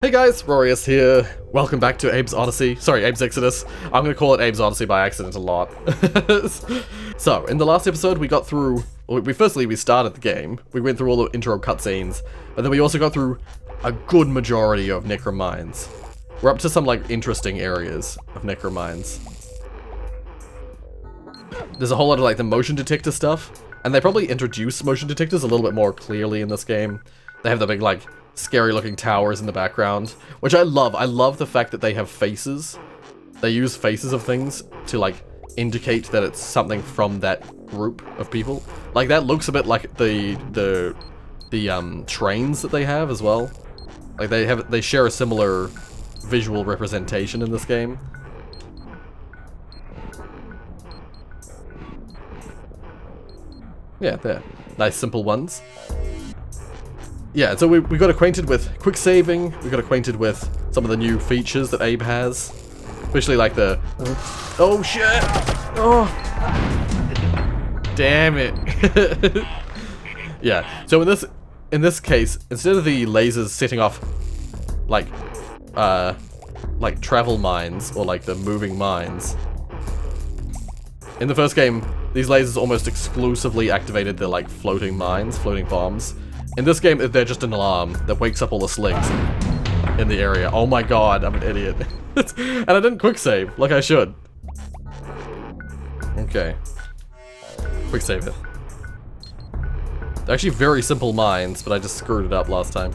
Hey guys, Rorius here. Welcome back to Abe's Odyssey. Sorry, Abe's Exoddus. I'm gonna call it Abe's Odyssey by accident a lot. So, in the last episode we got through... we started the game. We went through all the intro cutscenes, but then we also got through a good majority of Necrum Mines. We're up to some, like, interesting areas of Necrum Mines. There's a whole lot of, like, the motion detector stuff, and they probably introduce motion detectors a little bit more clearly in this game. They have the big, like, scary looking towers in the background, which I love. I love the fact that they have faces. They use faces of things to, like, indicate that it's something from that group of people. Like, that looks a bit like the trains that they have as well. Like, they share a similar visual representation in this game. Yeah, there. Nice simple ones. Yeah, so we got acquainted with quick saving, we got acquainted with some of the new features that Abe has. Especially like the... Oh shit! Oh! Damn it! Yeah, so in this case, instead of the lasers setting off like travel mines or like the moving mines, in the first game, these lasers almost exclusively activated the like floating mines, floating bombs. In this game, they're just an alarm that wakes up all the slugs in the area. Oh my god, I'm an idiot. And I didn't quick save, like I should. Okay. Quick save it. They're actually very simple mines, but I just screwed it up last time.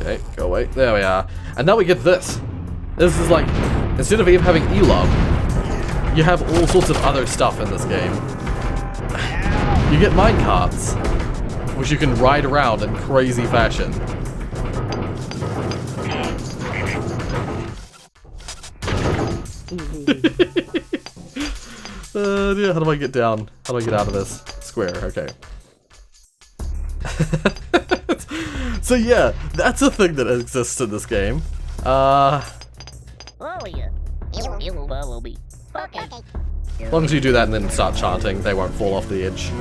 Okay, go away. There we are. And now we get this. This is like, instead of even having Elob, you have all sorts of other stuff in this game. You get minecarts, which you can ride around in crazy fashion. Yeah, how do I get down? How do I get out of this? Square, okay. So yeah, that's a thing that exists in this game. As long as you do that and then start chanting, they won't fall off the edge.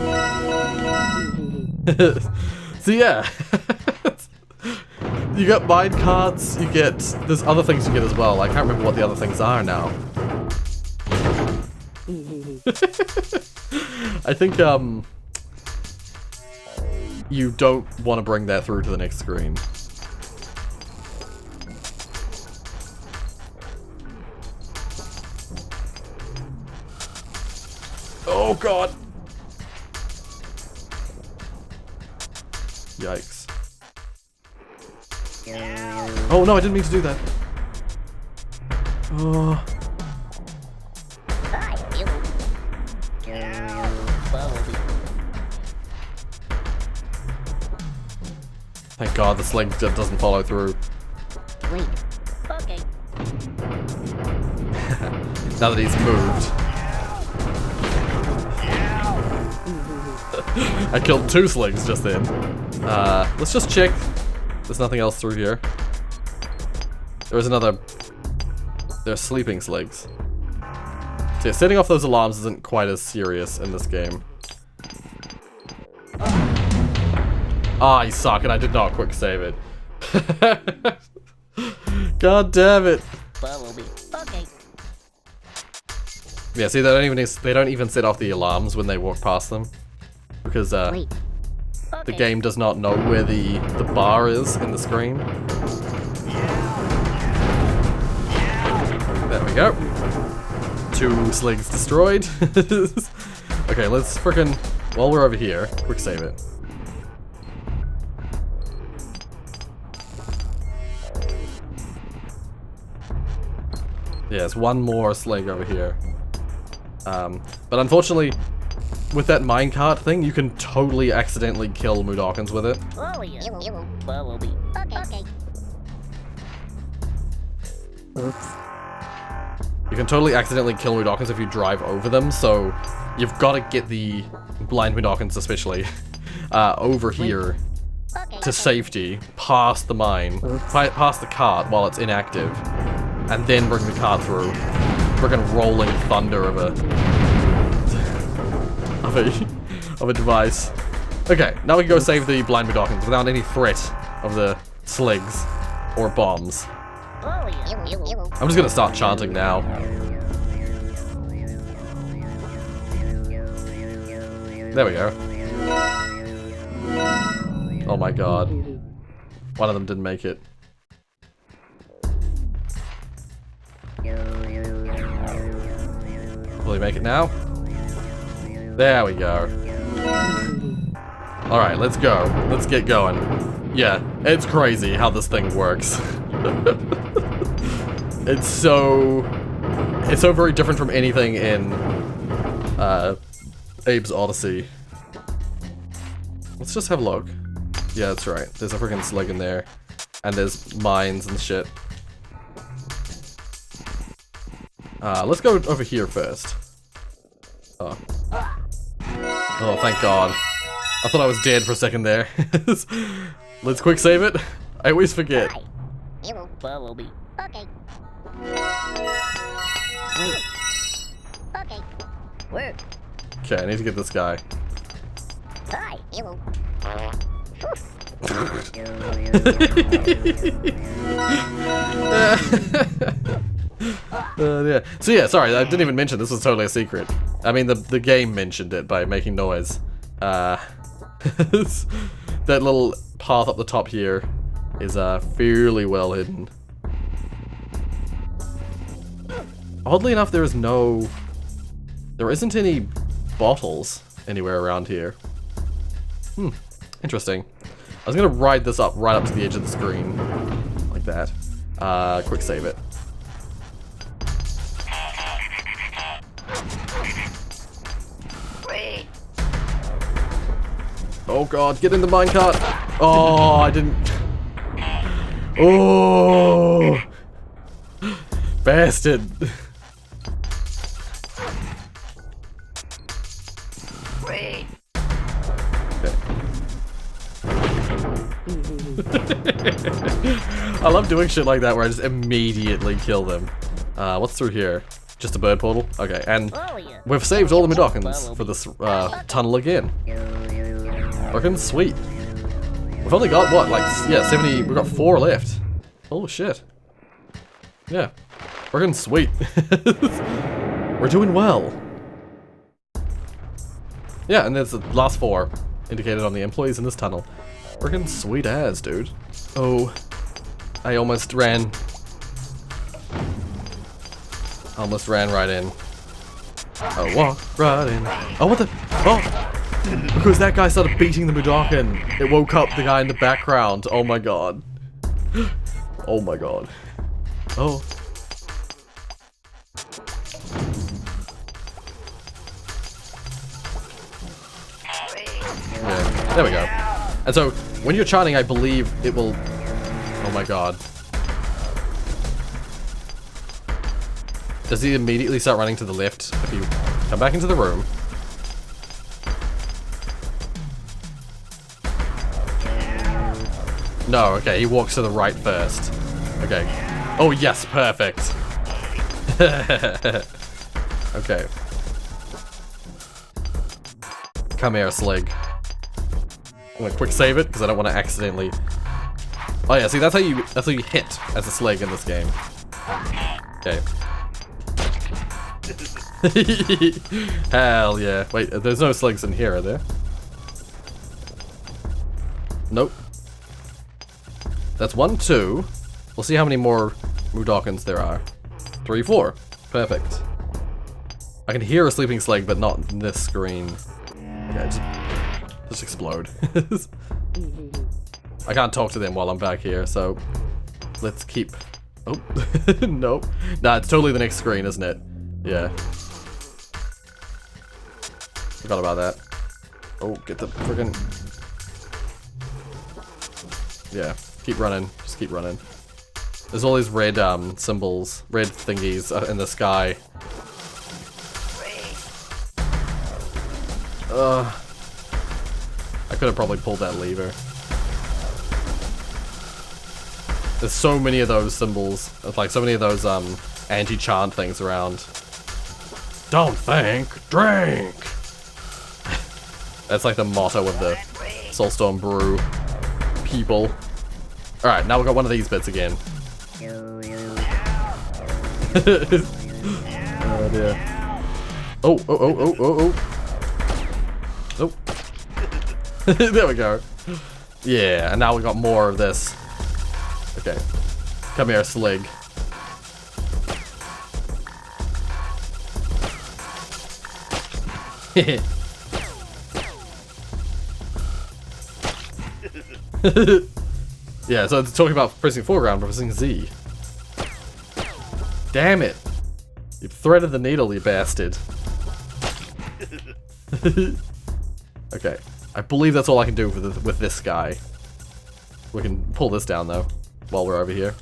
So yeah. You get minecarts, you get... there's other things you get as well. I can't remember what the other things are now. I think, you don't want to bring that through to the next screen. Oh god! Yikes. Oh no, I didn't mean to do that. Oh. Thank god the sling doesn't follow through. Wait. Okay. Now that he's moved. I killed 2 slings just then. Let's just check. There's nothing else through here. There's sleeping slings. So yeah, setting off those alarms isn't quite as serious in this game. Ah, you suck, and I did not quick save it. God damn it. Okay. Yeah, see, they don't even set off the alarms when they walk past them. Because, the game does not know where the bar is in the screen. There we go. 2 slings destroyed. Okay, let's frickin'... while we're over here, quick save it. Yeah, there's 1 more sling over here. But unfortunately, with that minecart thing, you can totally accidentally kill Mudokons with it. Okay. Oops. You can totally accidentally kill Mudokons if you drive over them, so you've got to get the blind Mudokons especially over here to safety, past the mine, past the cart while it's inactive, and then bring the cart through. Friggin' rolling thunder of a device. Okay, now we can go save the blind Mudokons without any threat of the sligs or bombs. Oh, yeah. I'm just gonna start chanting now. There we go. Oh my god. One of them didn't make it. Will he make it now? There we go. Alright, let's go. Let's get going. Yeah, it's crazy how this thing works. It's so very different from anything in Abe's Odyssey. Let's just have a look. Yeah, that's right. There's a freaking slug in there. And there's mines and shit. Let's go over here first. Oh. Oh, thank God. I thought I was dead for a second there. Let's quick save it. I always forget. Hi. You will follow me. Okay. Wait. Okay. Work. Okay, I need to get this guy. Hi. You will. Yeah. So yeah, sorry, I didn't even mention this was totally a secret. I mean, the game mentioned it by making noise. That little path up the top here is fairly well hidden. Oddly enough, there isn't any bottles anywhere around here. Interesting. I was gonna ride this up right up to the edge of the screen, like that. Quick save it. Oh god, get in the minecart! Oh, I didn't... Oh! Bastard! Wait. I love doing shit like that where I just immediately kill them. What's through here? Just a bird portal? Okay, and Oh, yeah. we've saved all the Mudokons for this tunnel again. Freaking sweet. We've only got what, like, yeah, 70, we've got 4 left. Oh shit. Yeah. Freaking sweet. We're doing well. Yeah, and there's the last 4 indicated on the employees in this tunnel. Freaking sweet as, dude. Oh, I almost ran right in. Oh, walk right in. Oh, what the? Oh! Because that guy started beating the Mudokon. It woke up the guy in the background. Oh my god. Oh my god. Oh. Yeah, there we go. And so, when you're chanting, I believe it will... Oh my god. Does he immediately start running to the left if you come back into the room? No, okay, he walks to the right first. Okay. Oh yes, perfect. Okay. Come here, Slig. I'm gonna quick save it because I don't want to accidentally. Oh yeah, see that's how you hit as a Slig in this game. Okay. Hell yeah. Wait, there's no Sligs in here, are there? Nope. That's 1, 2. We'll see how many more Mudokons there are. 3, 4. Perfect. I can hear a sleeping Slig, but not in this screen. Okay, just explode. I can't talk to them while I'm back here, so let's keep... Oh, nope. Nah, it's totally the next screen, isn't it? Yeah. Forgot about that. Oh, get the friggin'... Yeah, keep running. Just keep running. There's all these red symbols, red thingies in the sky. I could have probably pulled that lever. There's so many of those symbols. There's like so many of those anti-chant things around. Don't think, drink! That's like the motto of the Soulstorm Brew people. Alright, now we've got one of these bits again. Oh dear. Oh. Oh. There we go. Yeah, and now we got more of this. Okay. Come here, Slig. Yeah, so it's talking about pressing foreground, but pressing Z. Damn it! You've threaded the needle, you bastard. Okay, I believe that's all I can do with this guy. We can pull this down though, while we're over here.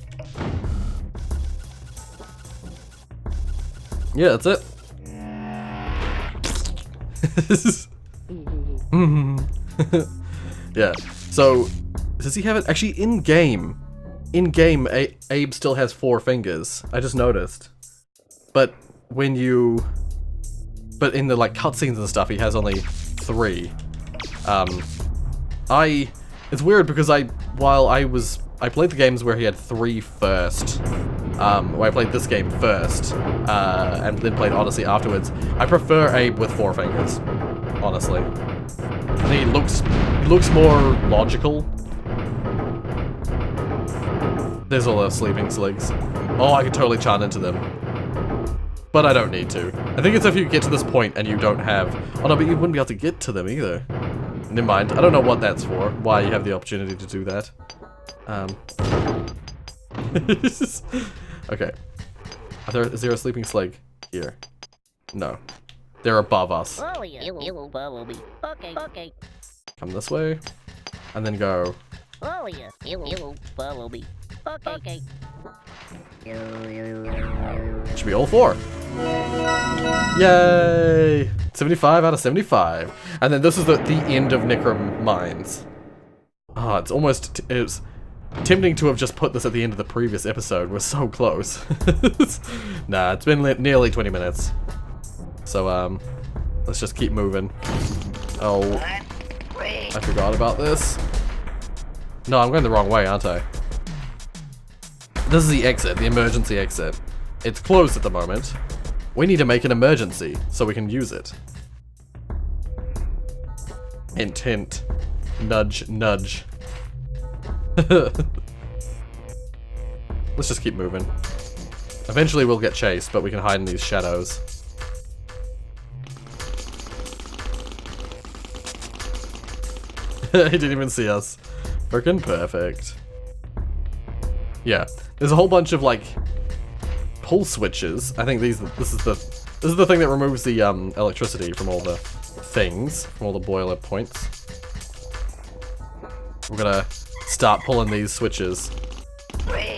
Yeah, that's it. Yeah, so does he have it? Actually, in game, Abe still has 4 fingers. I just noticed. But when you, but in the like cutscenes and stuff, he has only 3. It's weird because I played the games where he had 3 first. Where I played this game first, and then played Odyssey afterwards. I prefer Abe with 4 fingers, honestly. I think he looks more logical. There's all those sleeping Sligs. Oh, I could totally chant into them. But I don't need to. I think it's if you get to this point and you don't have... Oh no, but you wouldn't be able to get to them either. Never mind. I don't know what that's for. Why you have the opportunity to do that. Okay. Is there a sleeping Slig here? No. They're above us. Oh, yeah. Okay. Come this way. And then go. Oh, yeah. Follow me. Okay. Should be all 4. Yay! 75 out of 75. And then this is the end of Necrum Mines. Ah, it's almost... It's tempting to have just put this at the end of the previous episode. We're so close. Nah, it's been nearly 20 minutes. So, let's just keep moving. Oh, I forgot about this. No, I'm going the wrong way, aren't I? This is the exit, the emergency exit. It's closed at the moment. We need to make an emergency so we can use it. Hint, hint. Nudge, nudge. Let's just keep moving. Eventually we'll get chased, but we can hide in these shadows. He didn't even see us. Frickin' perfect. Yeah, there's a whole bunch of like pull switches. I think this is the thing that removes the electricity from all the things, from all the boiler points. We're gonna start pulling these switches,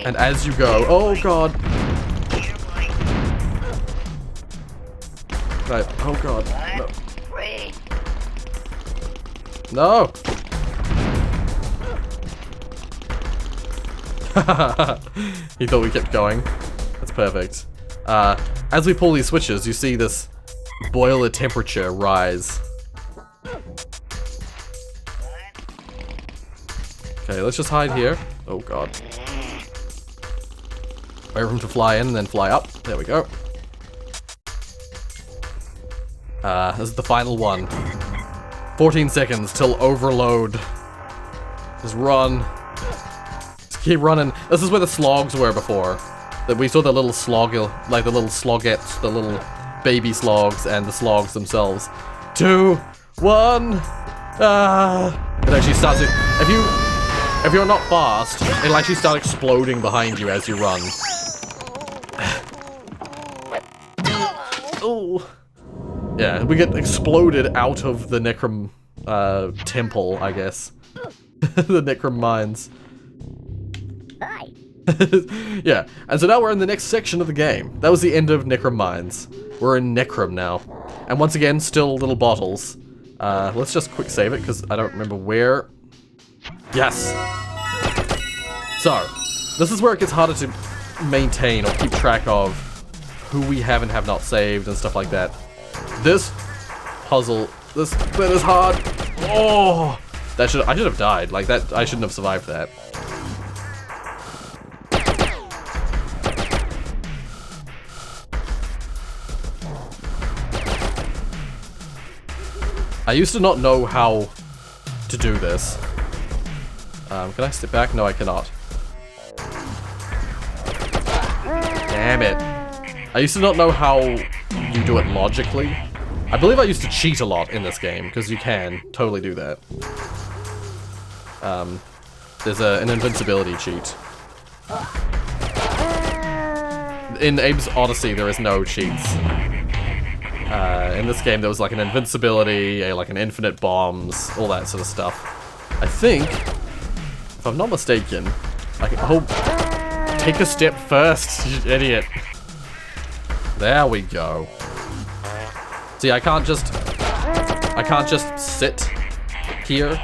and as you go, oh god. Right, oh god, no. No! He thought we kept going. That's perfect. As we pull these switches, you see this boiler temperature rise. Okay, let's just hide here. Oh god. Wait for him to fly in and then fly up. There we go. This is the final one. 14 seconds till overload. Just run. Just keep running. This is where the slogs were before. That we saw the little slog, like the little slogettes, the little baby slogs, and the slogs themselves. 2, 1. It actually starts. If you're not fast, it'll actually start exploding behind you as you run. Oh. Yeah, we get exploded out of the Necrum temple, I guess. The Necrum Mines. Hi. Yeah, and so now we're in the next section of the game. That was the end of Necrum Mines. We're in Necrum now. And once again, still little bottles. Let's just quick save it, because I don't remember where. Yes! So, this is where it gets harder to maintain or keep track of who we have and have not saved and stuff like that. This puzzle, this bit is hard. Oh! I should have died. Like that, I shouldn't have survived that. I used to not know how to do this. Can I step back? No, I cannot. Damn it. I used to not know how you do it logically. I believe I used to cheat a lot in this game, because you can totally do that. There's an invincibility cheat. In Abe's Odyssey, there is no cheats. In this game, there was like an invincibility, like an infinite bombs, all that sort of stuff. I think, if I'm not mistaken, I can, oh, take a step first, you idiot. There we go. See, I can't just sit here.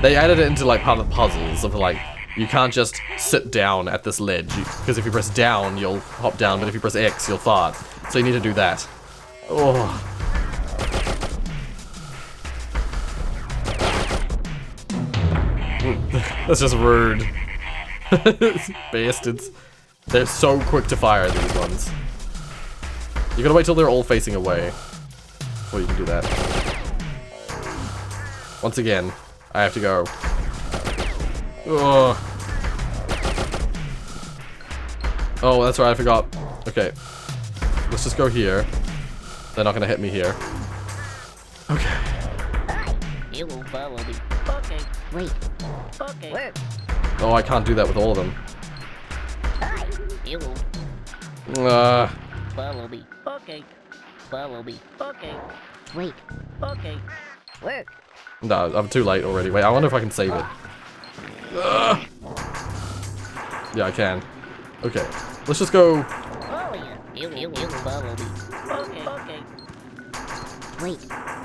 They added it into like part of the puzzles of like, you can't just sit down at this ledge, because if you press down, you'll hop down, but if you press X, you'll fart. So you need to do that. Oh. That's just rude. Bastards. They're so quick to fire, these ones. You gotta wait till they're all facing away before you can do that. Once again, I have to go. Ugh. Oh, that's right, I forgot. Okay. Let's just go here. They're not gonna hit me here. Okay. You will follow me. Okay. Wait. Okay. Where? Oh, I can't do that with all of them. You will follow me. Okay. Follow me. Okay. Wait. Okay. Where? No, I'm too late already. Wait, I wonder if I can save it. Yeah, I can. Okay. Let's just go. Oh yeah. You will follow me. Okay. Okay. Wait.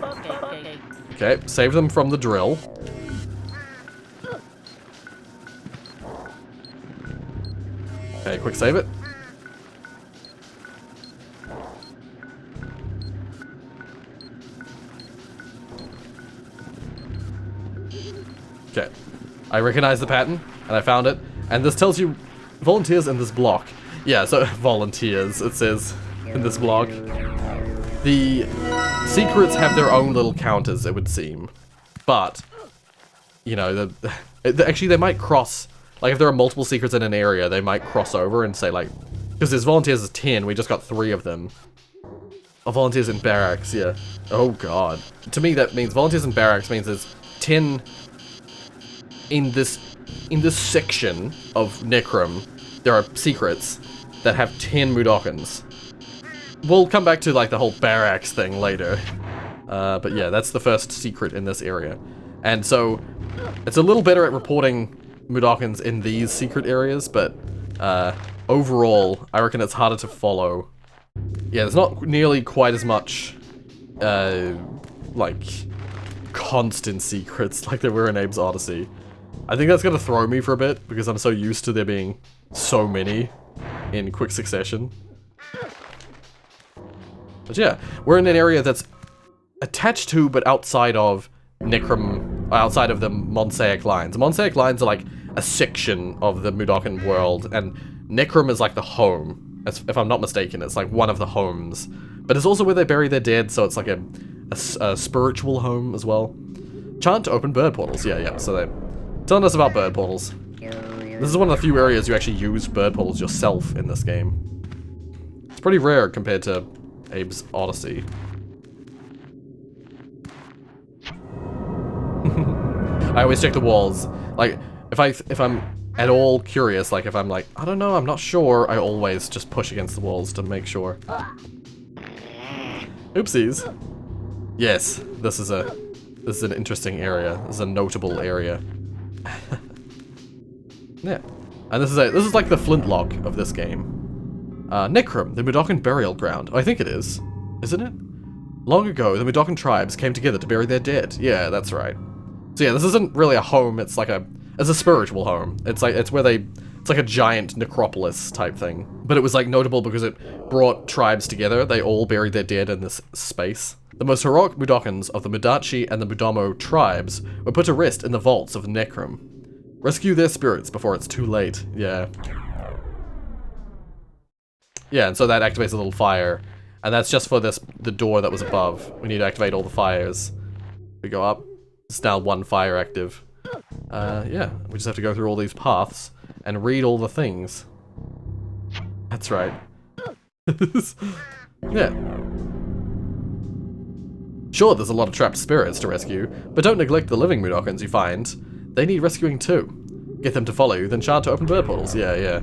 Okay. Okay. Okay, save them from the drill. Okay, quick save it. Okay. I recognize the pattern, and I found it. And this tells you volunteers in this block. Yeah, so volunteers, it says in this block. The secrets have their own little counters, it would seem. But, you know, actually they might cross. Like, if there are multiple secrets in an area, they might cross over and say, like... Because there's volunteers as 10, we just got 3 of them. Oh, volunteers in barracks, yeah. Oh, God. To me, that means volunteers in barracks means there's 10... In this section of Necrum, there are secrets that have 10 Mudokons. We'll come back to, like, the whole barracks thing later. But yeah, that's the first secret in this area. And so, it's a little better at reporting Mudokons in these secret areas, but overall, I reckon it's harder to follow. Yeah, there's not nearly quite as much, like, constant secrets like there were in Abe's Odyssey. I think that's gonna throw me for a bit, because I'm so used to there being so many in quick succession. But yeah, we're in an area that's attached to, but outside of Necrum, outside of the Monsaic lines. The Monsaic lines are like a section of the Mudokon world, and Necrum is like the home. If I'm not mistaken, it's like one of the homes. But it's also where they bury their dead, so it's like a spiritual home as well. Chant to open bird portals. Yeah, so they're telling us about bird portals. This is one of the few areas you actually use bird portals yourself in this game. It's pretty rare compared to Abe's Odyssey. I always check the walls. Like, if I'm at all curious, like if I'm like, I don't know, I'm not sure, I always just push against the walls to make sure. Oopsies. Yes, this is an interesting area. This is a notable area. Yeah. And this is like the flintlock of this game. Necrum, the Mudokon burial ground. Oh, I think it is. Isn't it? Long ago, the Mudokon tribes came together to bury their dead. Yeah, that's right. So yeah, this isn't really a home, it's like it's a spiritual home. It's like, it's It's like a giant necropolis type thing. But it was like notable because it brought tribes together. They all buried their dead in this space. The most heroic Mudokons of the Mudachi and the Mudomo tribes were put to rest in the vaults of Necrum. Rescue their spirits before it's too late. Yeah. Yeah, and so that activates a little fire. And that's just for the door that was above. We need to activate all the fires. We go up. It's now one fire active. Yeah, we just have to go through all these paths and read all the things. That's right. Yeah. Sure, there's a lot of trapped spirits to rescue, but don't neglect the living Mudokons you find. They need rescuing too. Get them to follow you, then chant to open bird portals. Yeah, yeah.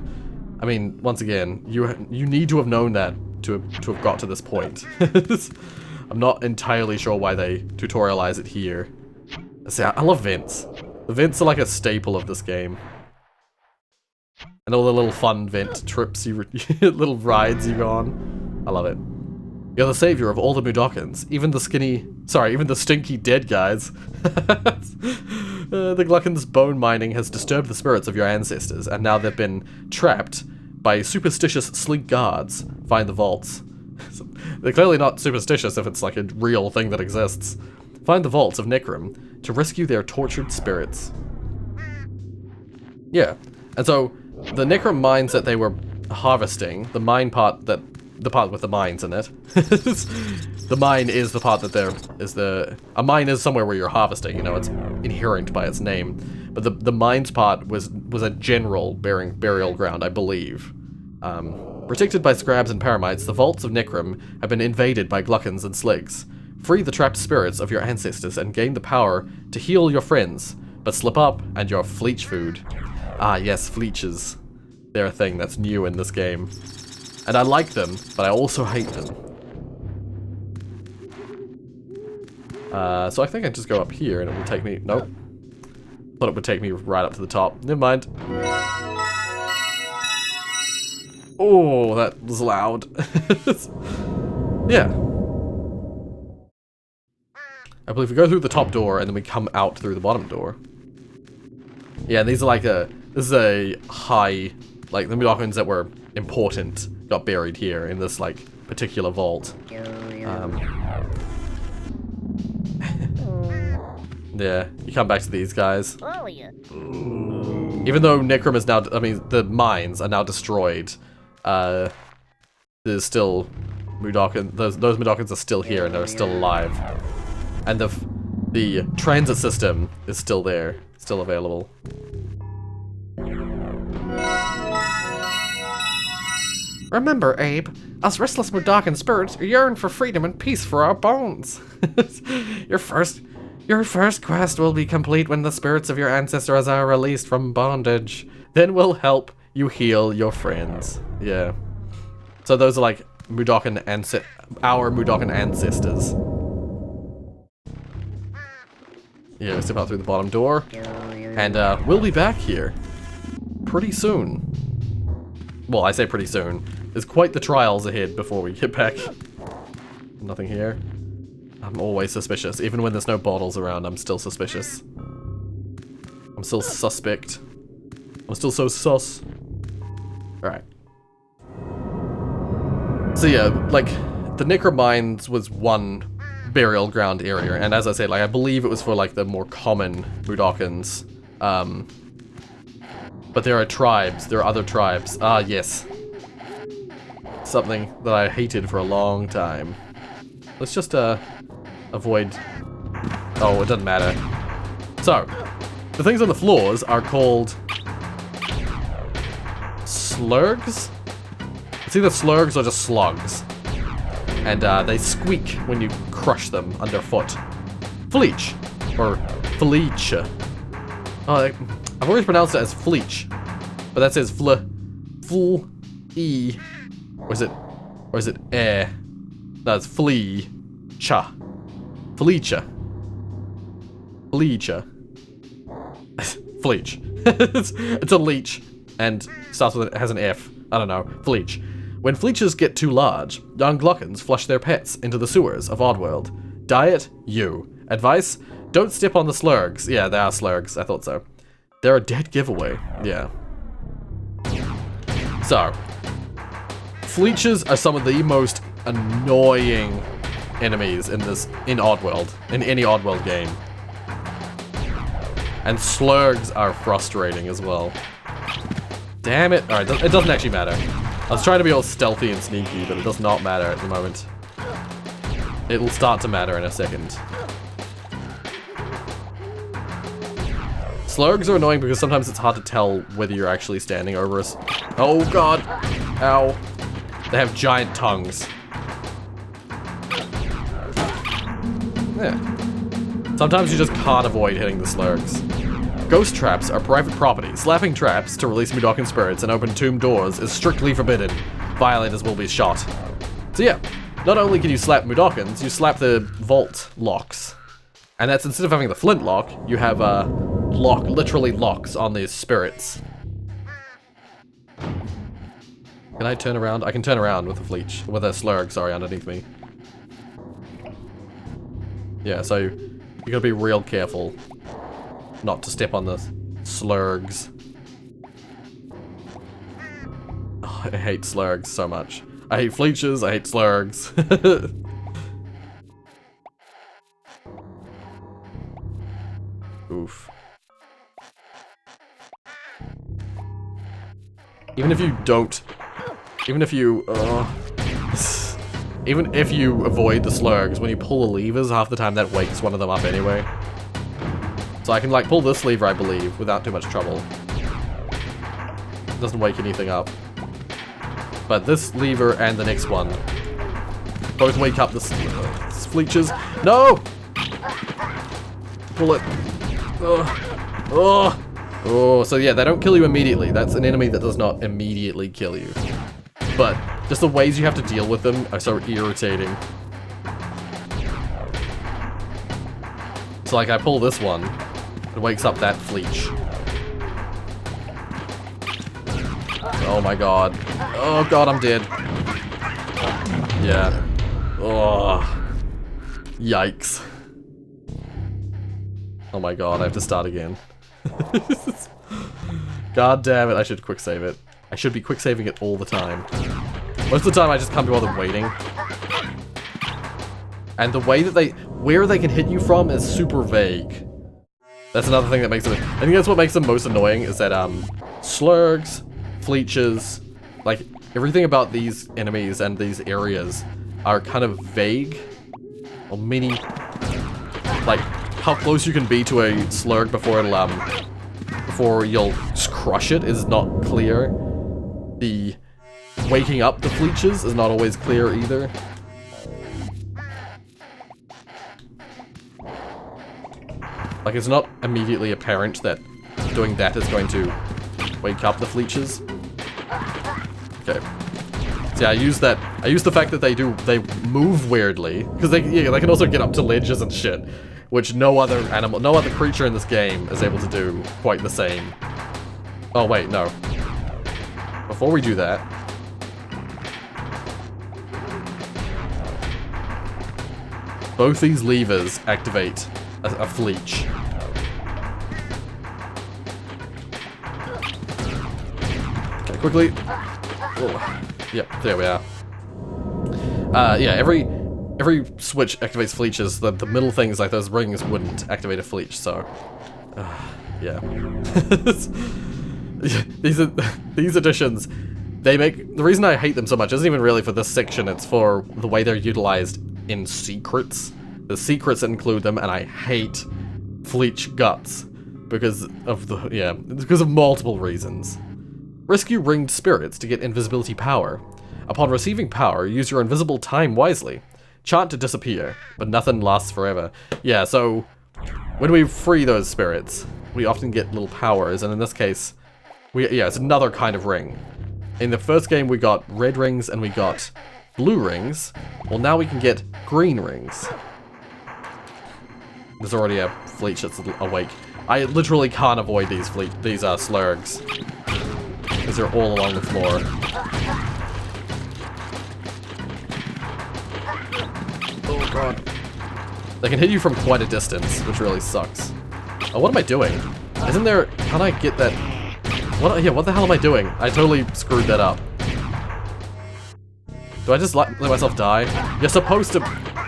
I mean, once again, you need to have known that to have got to this point. I'm not entirely sure why they tutorialize it here. See, I love vents. The vents are like a staple of this game. And all the little fun vent trips, little rides you go on. I love it. You're the savior of all the Mudokons, even the stinky dead guys. The Glucken's bone mining has disturbed the spirits of your ancestors, and now they've been trapped by superstitious slink guards. Find the vaults. They're clearly not superstitious if it's like a real thing that exists. Find the vaults of Necrum to rescue their tortured spirits. Yeah, and so the Necrum mines that they were harvesting, the mine part that the part with the mines in it. The mine is the part that a mine is somewhere where you're harvesting, you know, it's inherent by its name. But the mines part was a general burial ground, I believe. Protected by scrabs and paramites, the vaults of Necrum have been invaded by Gluckens and Sligs. Free the trapped spirits of your ancestors and gain the power to heal your friends, but slip up and you're fleech food. Ah yes, fleeches. They're a thing that's new in this game. And I like them, but I also hate them. So I think I just go up here and it will take me... Nope. Thought it would take me right up to the top. Never mind. Oh, that was loud. Yeah. I believe we go through the top door and then we come out through the bottom door. Yeah, these are like this is a high, like the Mudokons that were important got buried here in this like particular vault. Yeah, you come back to these guys. Even though Necrum is now, I mean, the mines are now destroyed, there's still Mudokon, those Mudokons are still here and they're still alive. And the transit system is still there, still available. Remember, Abe, us restless Mudokon spirits yearn for freedom and peace for our bones. Your first quest will be complete when the spirits of your ancestors are released from bondage. Then we'll help you heal your friends. Yeah. So those are like our Mudokon ancestors. Yeah, we step out through the bottom door. And we'll be back here pretty soon. Well, I say pretty soon. There's quite the trials ahead before we get back. Nothing here. I'm always suspicious. Even when there's no bottles around, I'm still suspicious. I'm still suspect. I'm still so sus. Alright. So yeah, like, the Necrum Mines was one burial ground area, and as I said, like, I believe it was for, like, the more common Mudokons. But there are tribes, there are other tribes. Ah, yes. Something that I hated for a long time. Let's just, avoid... Oh, it doesn't matter. So, the things on the floors are called... slurgs? It's either slurgs or just slugs. And, they squeak when you crush them underfoot. Fleech. Or fleech. Oh, I've always pronounced it as fleech. But that says fl-e. Or is it eh? No, it's flee-cha. Fleecha. Fleecha. Fleech. It's a leech. And starts with it has an F. I don't know. Fleech. When fleeches get too large, young Gluckens flush their pets into the sewers of Oddworld. Diet, you. Advice, don't step on the slurgs. Yeah, they are slurgs. I thought so. They're a dead giveaway. Yeah. So, Fleeches are some of the most annoying enemies in Oddworld, in any Oddworld game. And Slurgs are frustrating as well. Damn it. Alright, it doesn't actually matter. I was trying to be all stealthy and sneaky, but it does not matter at the moment. It'll start to matter in a second. Slurgs are annoying because sometimes it's hard to tell whether you're actually standing over us. Oh god! Ow. They have giant tongues. Yeah. Sometimes you just can't avoid hitting the Slurgs. Ghost traps are private property. Slapping traps to release Mudokan spirits and open tomb doors is strictly forbidden. Violators will be shot. So yeah, not only can you slap Mudokans, you slap the vault locks. And that's instead of having the flint lock, you have literally locks on these spirits. Can I turn around? I can turn around with a Slurg, sorry, underneath me. Yeah, so you gotta be real careful not to step on the Slurgs. Oh, I hate Slurgs so much. I hate Fleeches, I hate Slurgs. Oof. Even if you don't... Even if you avoid the Slurgs, when you pull the levers, half the time that wakes one of them up anyway. So I can, like, pull this lever, I believe, without too much trouble. It doesn't wake anything up. But this lever and the next one both wake up the Fleeches. No! Pull it. Oh, so yeah, they don't kill you immediately. That's an enemy that does not immediately kill you. But just the ways you have to deal with them are so irritating. So like I pull this one, it wakes up that Fleech. Oh my god. Oh god, I'm dead. Yeah. Oh. Yikes. Oh my god, I have to start again. God damn it, I should quick save it. I should be quick saving it all the time. Most of the time I just can't be bothered waiting. And the way that where they can hit you from is super vague. That's another thing that makes them, I think that's what makes them most annoying, is that Slurgs, Fleeches, like everything about these enemies and these areas are kind of vague. Or mini, like how close you can be to a Slurg before it'll before you'll just crush it is not clear. The waking up the Fleeches is not always clear either. Like, it's not immediately apparent that doing that is going to wake up the Fleeches. Okay. So yeah, I use the fact that they move weirdly, because they can also get up to ledges and shit, which no other creature in this game is able to do quite the same. Oh wait, no. Before we do that, both these levers activate a Fleech. Okay, quickly. Oh, yep, there we are. Yeah, every switch activates Fleeches. The middle things like those rings wouldn't activate a Fleech, so yeah. These additions, they make, the reason I hate them so much isn't even really for this section, it's for the way they're utilized in secrets. The secrets include them, and I hate Fleech guts because of multiple reasons. Rescue ringed spirits to get invisibility power. Upon receiving power, use your invisible time wisely. Chant to disappear, but nothing lasts forever. Yeah, so when we free those spirits, we often get little powers, and in this case, it's another kind of ring. In the first game, we got red rings and we got blue rings. Well, now we can get green rings. There's already a Fleech that's awake. I literally can't avoid these Slurgs, because they're all along the floor. Oh god. They can hit you from quite a distance, which really sucks. Oh, what am I doing? Isn't there... Can't I get that... what the hell am I doing? I totally screwed that up. Do I just let myself die? You're supposed to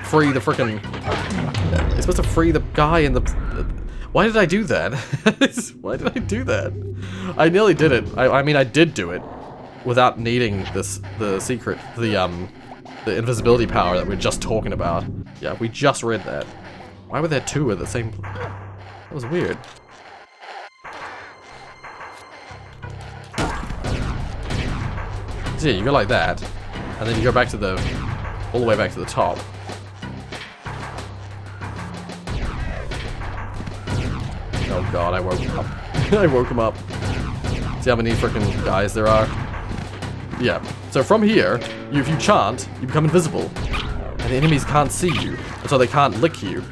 free the frickin'... You're supposed to free the guy in the... Why did I do that? Why did I do that? I nearly did it. I mean, I did do it without needing the secret, the invisibility power that we were just talking about. Yeah, we just read that. Why were there two at the same... That was weird. So yeah, you go like that, and then you go back to the... all the way back to the top. Oh god, I woke him up. I woke him up. See how many freaking guys there are? Yeah. So from here, if you chant, you become invisible. And the enemies can't see you, so they can't lick you.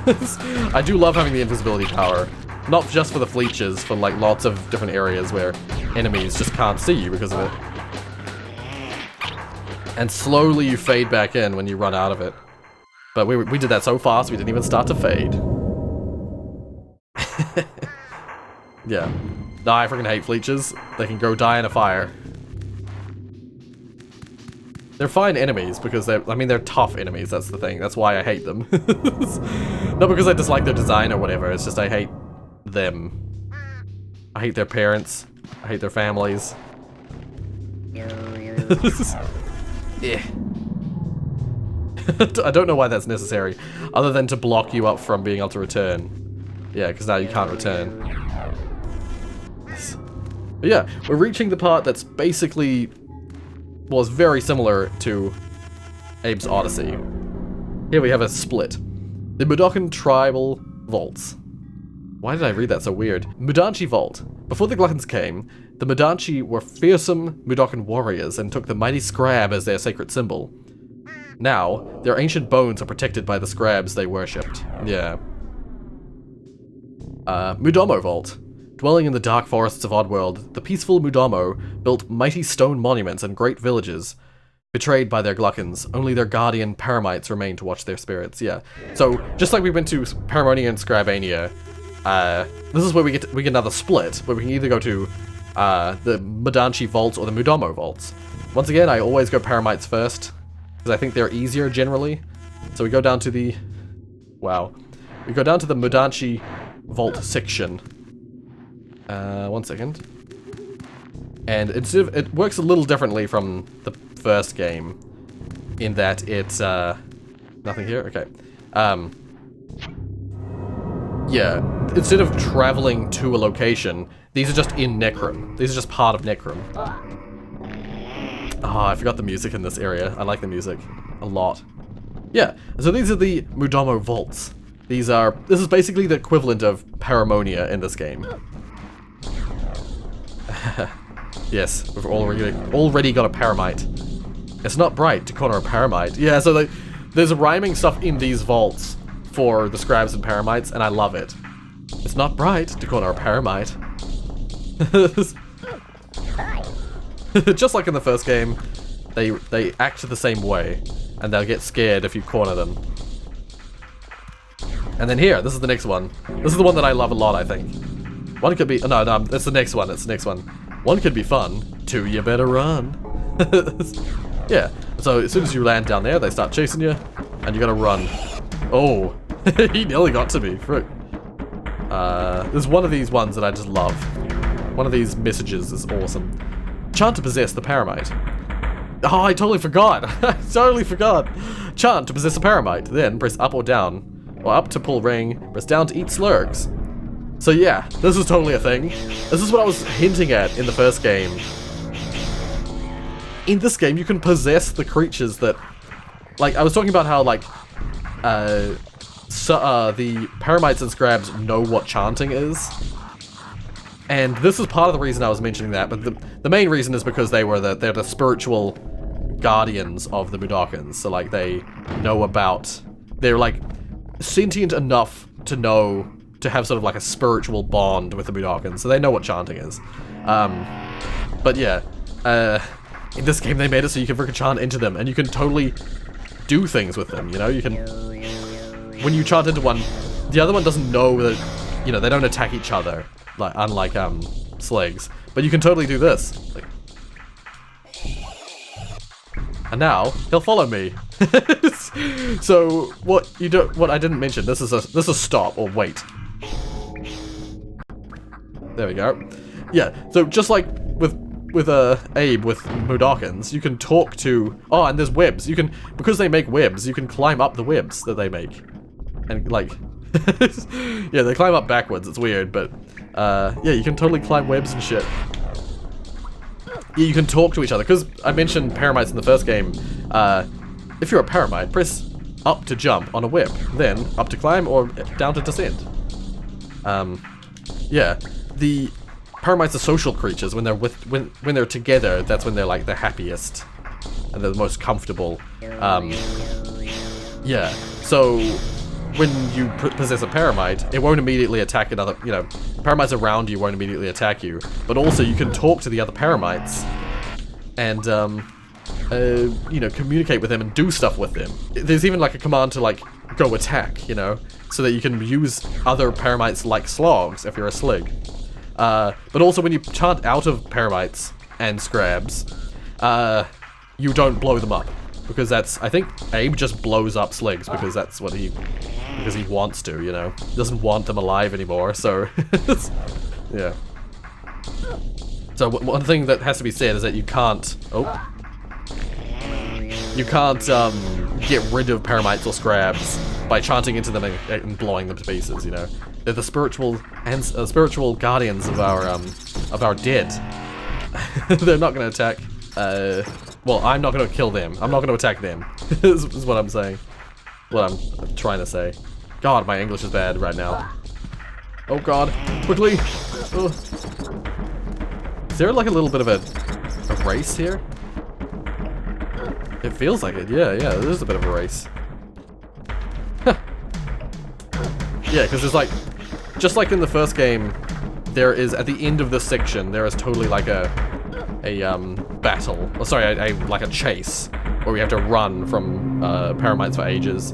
I do love having the invisibility power. Not just for the fleeches, for like lots of different areas where enemies just can't see you because of it. And slowly you fade back in when you run out of it. But we did that so fast we didn't even start to fade. Yeah. No, I freaking hate fleeches. They can go die in a fire. They're fine enemies because they're tough enemies, that's the thing. That's why I hate them. Not because I dislike their design or whatever, it's just I hate them. I hate their parents. I hate their families. Yeah. I don't know why that's necessary, other than to block you up from being able to return. Yeah, because now you can't return. But yeah, we're reaching the part that's basically... was very similar to Abe's Odyssey. Here we have a split. The Mudokan Tribal Vaults. Why did I read that so weird? Mudanchi Vault. Before the Gluttons came, the Mudanchi were fearsome Mudokan warriors and took the mighty Scrab as their sacred symbol. Now, their ancient bones are protected by the Scrabs they worshipped. Yeah. Mudomo Vault. Dwelling in the dark forests of Oddworld, the peaceful Mudomo built mighty stone monuments and great villages. Betrayed by their Gluckons, only their guardian Paramites remain to watch their spirits. Yeah. So, just like we went to Paramonia and Scrabania, this is where we get another split, where we can either go to the Mudanchi Vaults or the Mudomo Vaults. Once again, I always go Paramites first, because I think they're easier generally. So we go down to the... Wow. We go down to the Mudanchi Vault section. 1 second. And it works a little differently from the first game, in that it's, nothing here? Okay. Yeah, instead of traveling to a location, these are just in Necrum. These are just part of Necrum. Oh, I forgot the music in this area. I like the music a lot. Yeah, so these are the Mudomo Vaults. This is basically the equivalent of Paramonia in this game. Yes, we've already got a Paramite. It's not bright to corner a Paramite. Yeah, so there's rhyming stuff in these vaults for the Scrabs and Paramites, and I love it. It's not bright to corner a Paramite. Just like in the first game, they act the same way, and they'll get scared if you corner them. And then here, this is the next one. This is the one that I love a lot, I think. One could be... No, that's the next one. That's the next one. One could be fun. Two, you better run. Yeah. So as soon as you land down there, they start chasing you, and you gotta run. Oh, he nearly got to me. Frick. There's one of these ones that I just love. One of these messages is awesome. Chant to possess the Paramite. Oh, I totally forgot. I totally forgot. Chant to possess a Paramite. Then press up or down. Or up to pull ring. Press down to eat slurgs. So yeah, this is totally a thing. This is what I was hinting at in the first game. In this game, you can possess the creatures that... Like, I was talking about how, like... the Paramites and Scrabs know what chanting is. And this is part of the reason I was mentioning that, but the main reason is because they're the spiritual guardians of the Mudokons. So, like, they know about... They're, like, sentient enough to know... to have sort of like a spiritual bond with the Mudokons, so they know what chanting is. But yeah, in this game they made it so you can freaking chant into them, and you can totally do things with them, you know? You can... When you chant into one, the other one doesn't know that, you know, they don't attack each other. like unlike slugs. But you can totally do this. Like, and now he'll follow me. So what I didn't mention, this is stop or wait. There we go. Yeah, so just like with Abe with Mudokons, you can talk to, oh, and there's webs. You can, because they make webs, you can climb up the webs that they make. And like yeah, they climb up backwards, it's weird, but yeah, you can totally climb webs and shit. Yeah, you can talk to each other, because I mentioned paramites in the first game. If you're a paramite, press up to jump on a web, then up to climb or down to descend. Yeah, the paramites are social creatures. When they're when they're together, that's when they're like the happiest and the most comfortable. Yeah, so when you possess a paramite, it won't immediately attack another, you know, paramites around you won't immediately attack you, but also you can talk to the other paramites and, you know, communicate with them and do stuff with them. There's even like a command to like, go attack, you know, so that you can use other paramites like slogs if you're a slig. But also when you chant out of paramites and scrabs, you don't blow them up. Because that's, I think Abe just blows up sligs because that's what because he wants to, you know. He doesn't want them alive anymore, so, yeah. So one thing that has to be said is that you can't, get rid of paramites or scrabs by chanting into them and blowing them to pieces, you know. They're the spiritual guardians of our dead. They're not going to attack, well, I'm not going to kill them. I'm not going to attack them, is what I'm saying. What I'm trying to say. God, my English is bad right now. Oh god, quickly! Ugh. Is there like a little bit of a race here? It feels like it, yeah, there's a bit of a race. Huh. Yeah, because there's like, just like in the first game, there is, at the end of this section, there is totally like a battle, oh, sorry, like a chase, where we have to run from paramites for ages.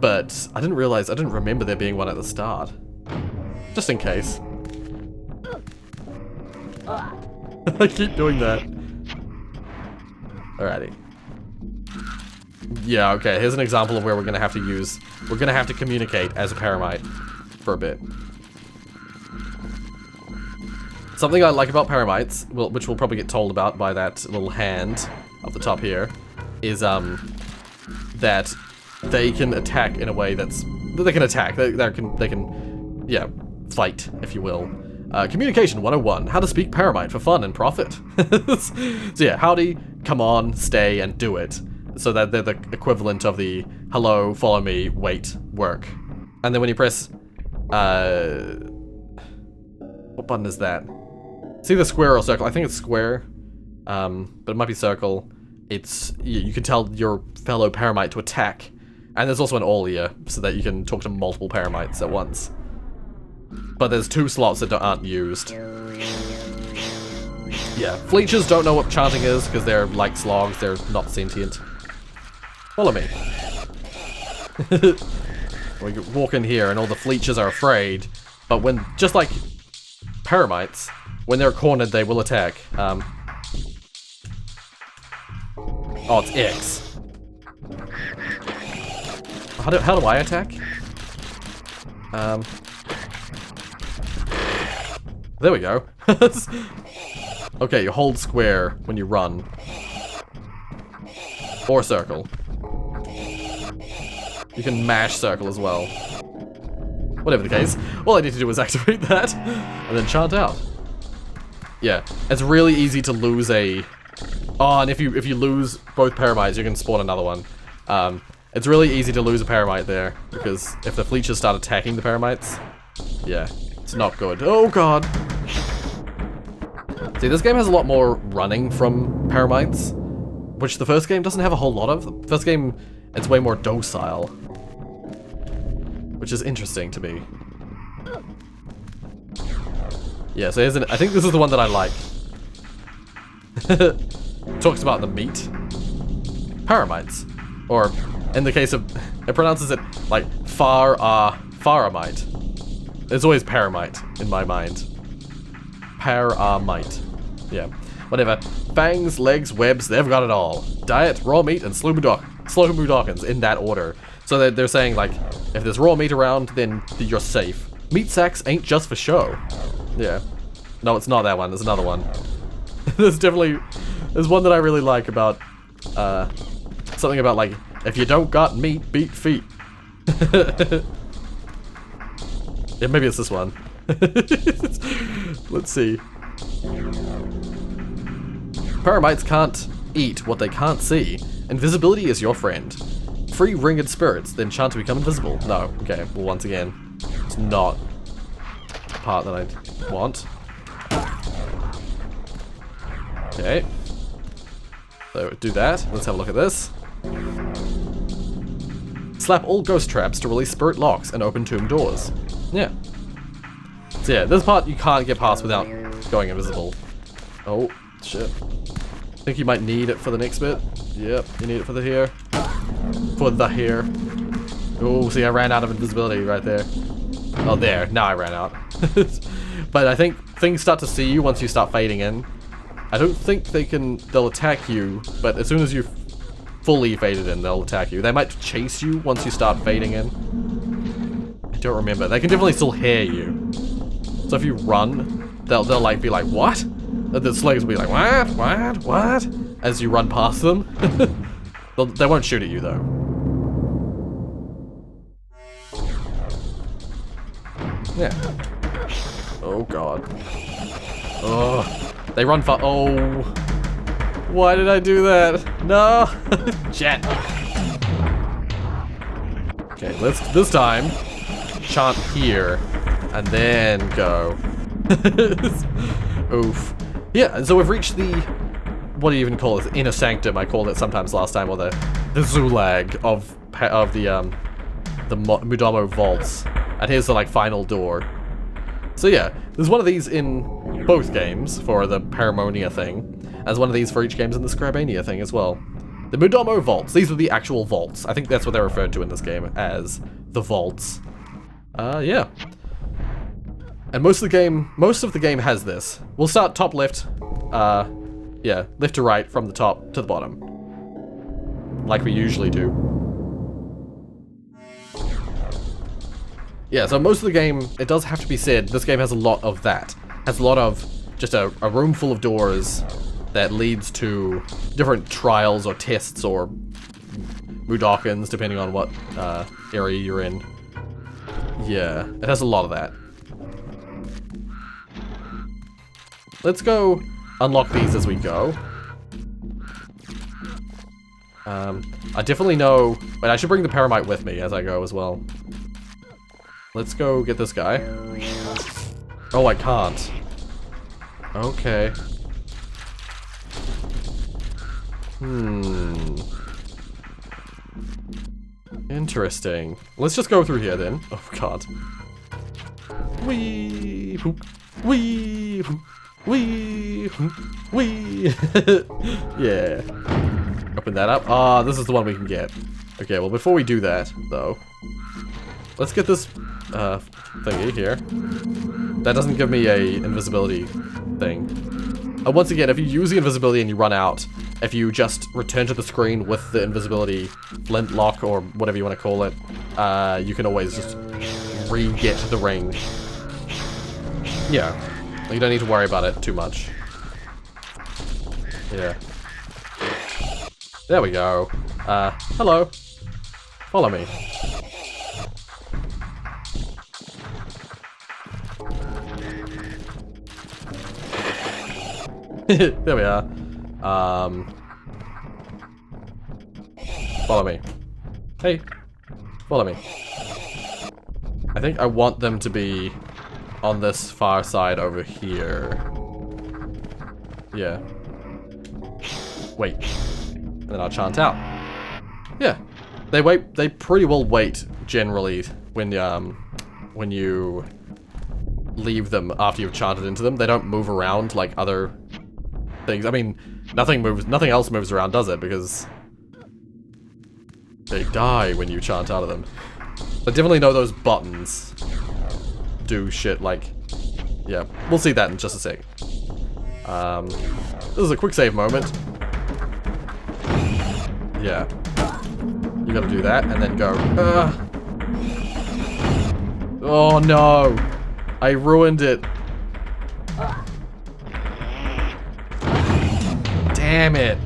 But I didn't remember there being one at the start. Just in case. I keep doing that. Alrighty. Yeah, okay, here's an example of where we're gonna have to communicate as a paramite for a bit. Something I like about paramites, which we'll probably get told about by that little hand up the top here, is that they can attack in a way they can, yeah, fight, if you will. Communication 101, how to speak paramite for fun and profit. So yeah, howdy, come on, stay, and do it. So that they're the equivalent of the hello, follow me, wait, work. And then when you press, what button is that? It's either square or circle. I think it's square, but it might be circle. You can tell your fellow paramite to attack. And there's also an Aulia, so that you can talk to multiple paramites at once. But there's 2 slots that aren't used. Yeah, Fleechers don't know what chanting is, because they're like slogs, they're not sentient. Follow me. We walk in here and all the Fleechers are afraid, but when, just like paramites, when they're cornered they will attack. Oh, it's X. How do I attack? There we go. Okay, you hold square when you run. Or circle. You can mash circle as well. Whatever the case, all I need to do is activate that, and then chant out. Yeah, it's really easy to lose a... Oh, and if you lose both paramites, you can spawn another one. It's really easy to lose a paramite there, because if the Fleechers start attacking the paramites, yeah, it's not good. Oh god! See, this game has a lot more running from paramites, which the first game doesn't have a whole lot of. The first game, it's way more docile, which is interesting to me. Yeah, so I think this is the one that I like. Talks about the meat. Paramites. Or, in the case of, it pronounces it like faramite. It's always paramite in my mind. Paramite. Yeah, whatever. Fangs, legs, webs, they've got it all. Diet, raw meat, and slow Mudokons in that order. So they're saying, like, if there's raw meat around, then you're safe. Meat sacks ain't just for show. Yeah. No, it's not that one. There's another one. There's one that I really like about, something about, like, if you don't got meat, beat feet. Yeah, maybe it's this one. Let's see. Paramites can't eat what they can't see. Invisibility is your friend. Free ringed spirits, then chant to become invisible. No, okay, well once again, it's not the part that I want. Okay. So do that. Let's have a look at this. Slap all ghost traps to release spirit locks and open tomb doors. Yeah. So yeah, this part you can't get past without going invisible. Oh, shit. I think you might need it for the next bit. Yep, you need it for the hair. For the hair. Oh, see, I ran out of invisibility right there. Oh, there. Now I ran out. But I think things start to see you once you start fading in. I don't think they'll attack you, but as soon as you fully faded in, they'll attack you. They might chase you once you start fading in. I don't remember. They can definitely still hear you. So if you run, they'll like be like, what? And the slaves will be like, what? As you run past them. They won't shoot at you though. Yeah. Oh god. Oh. They run far. Oh. Why did I do that? No. Jet. Okay, let's this time chant here and then go. Oof. Yeah, and so we've reached the, what do you even call it? Inner Sanctum, I called it sometimes last time, or the Zulag of the Mudomo vaults. And here's the, like, final door. So yeah, there's one of these in both games for the Paramonia thing. There's one of these for each games in the Scribania thing as well. The Mudomo vaults, these are the actual vaults. I think that's what they're referred to in this game, as the vaults. Yeah. And most of the game has this. We'll start top left, yeah, left to right from the top to the bottom. Like we usually do. Yeah, so most of the game, it does have to be said, this game has a lot of that. Has a lot of just a room full of doors that leads to different trials or tests or Mudokons, depending on what area you're in. Yeah, it has a lot of that. Let's go unlock these as we go. I definitely know... Wait, I should bring the Paramite with me as I go as well. Let's go get this guy. Oh, I can't. Okay. Interesting. Let's just go through here then. Oh, God. Wee! Wee! Wee! Wee! Yeah. Open that up. Ah, this is the one we can get. Okay, well, before we do that, though, let's get this thingy here. That doesn't give me a invisibility thing. Once again, if you use the invisibility and you run out, if you just return to the screen with the invisibility flintlock or whatever you want to call it, you can always just re-get the ring. Yeah. You don't need to worry about it too much. Yeah. There we go. Hello. Follow me. There we are. Follow me. Hey. Follow me. I think I want them to be on this far side over here. Yeah. Wait. And then I'll chant out. Yeah. They pretty well wait, generally, when you leave them after you've chanted into them. They don't move around like other things. I mean, nothing else moves around, does it? Because they die when you chant out of them. But definitely know those buttons do shit like, Yeah, we'll see that in just a sec. This is a quick save moment. Yeah. You gotta do that and then go. Oh no! I ruined it. Damn it.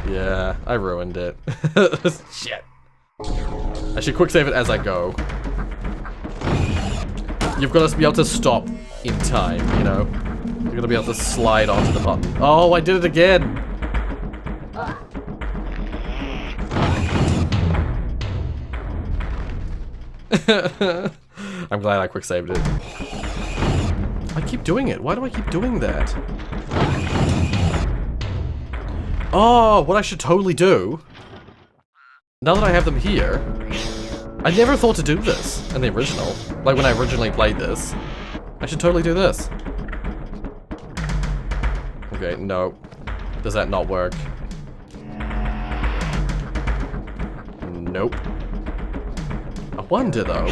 Yeah, I ruined it. Shit. I should quick save it as I go. You've got to be able to stop in time, you know? You're gonna be able to slide onto the button. Oh, I did it again! I'm glad I quick saved it. I keep doing it. Why do I keep doing that? Oh, what I should totally do, now that I have them here, I never thought to do this in the original. Like when I originally played this. I should totally do this. Okay, no. Does that not work? Nope. I wonder though.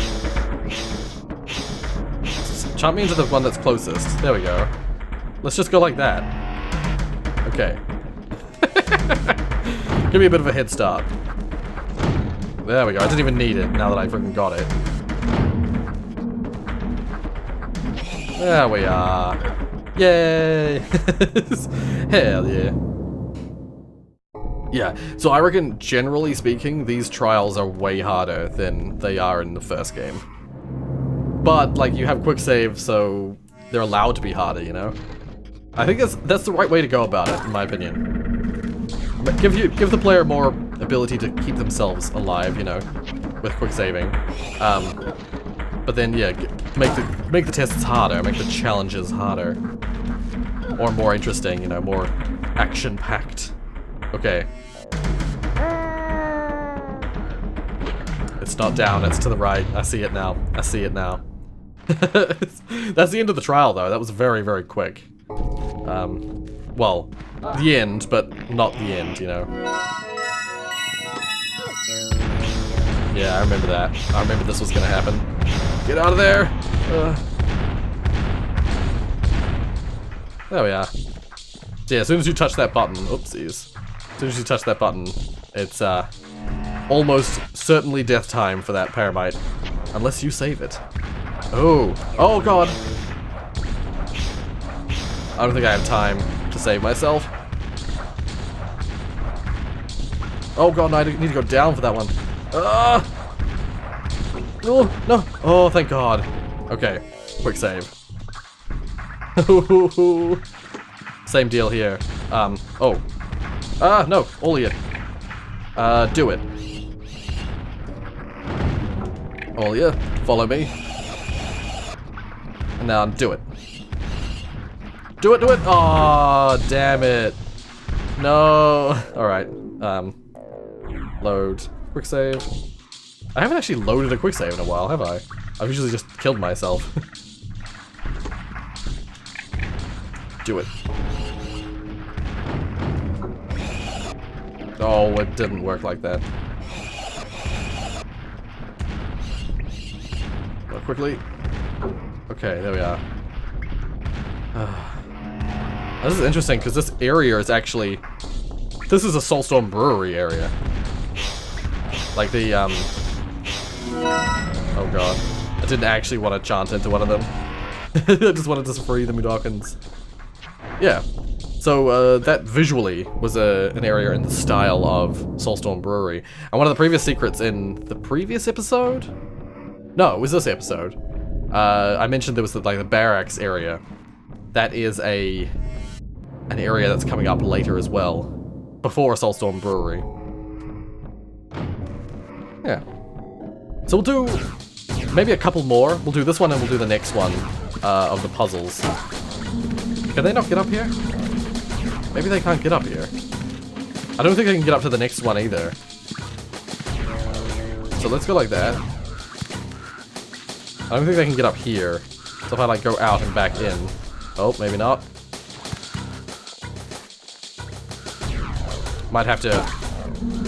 Chant me into the one that's closest. There we go. Let's just go like that. Okay. Give me a bit of a head start. There we go. I didn't even need it now that I freaking got it. There we are. Yay! Hell yeah. Yeah, so I reckon, generally speaking, these trials are way harder than they are in the first game. But, like, you have quick save, so they're allowed to be harder, you know? I think that's the right way to go about it, in my opinion. Give the player more ability to keep themselves alive, you know, with quick saving. But then, yeah, make the tests harder, make the challenges harder. Or more interesting, you know, more action-packed. Okay. It's not down, it's to the right. I see it now. I see it now. That's the end of the trial, though. That was very, very quick. Well, the end, but not the end, you know. Yeah, I remember that. I remember this was gonna happen. Get out of there! There we are. Yeah, as soon as you touch that button, oopsies. As soon as you touch that button, it's almost certainly death time for that paramite. Unless you save it. Oh. Oh god! I don't think I have time to save myself. Oh god, no, I need to go down for that one. Oh, no. Oh, thank god. Okay, quick save. Same deal here. Oh. No, Olia. Do it. Olia, follow me. And now do it. Do it, do it! Aw, damn it. No. Alright, load. Quick save. I haven't actually loaded a quick save in a while, have I? I've usually just killed myself. Do it. Oh, it didn't work like that. Go quickly. Okay, there we are. This is interesting because this area is actually... This is a Soulstorm Brewery area. Like the, Oh god. I didn't actually want to chant into one of them. I just wanted to free the Mudokons. Yeah. So, that visually was an area in the style of Soulstorm Brewery. And one of the previous secrets in the previous episode? No, it was this episode. I mentioned there was the barracks area. That is an area that's coming up later as well. Before a Soulstorm Brewery. Yeah. So we'll do maybe a couple more. We'll do this one and we'll do the next one of the puzzles. Can they not get up here? Maybe they can't get up here. I don't think they can get up to the next one either. So let's go like that. I don't think they can get up here. So if I like go out and back in. Oh, maybe not. Might have to...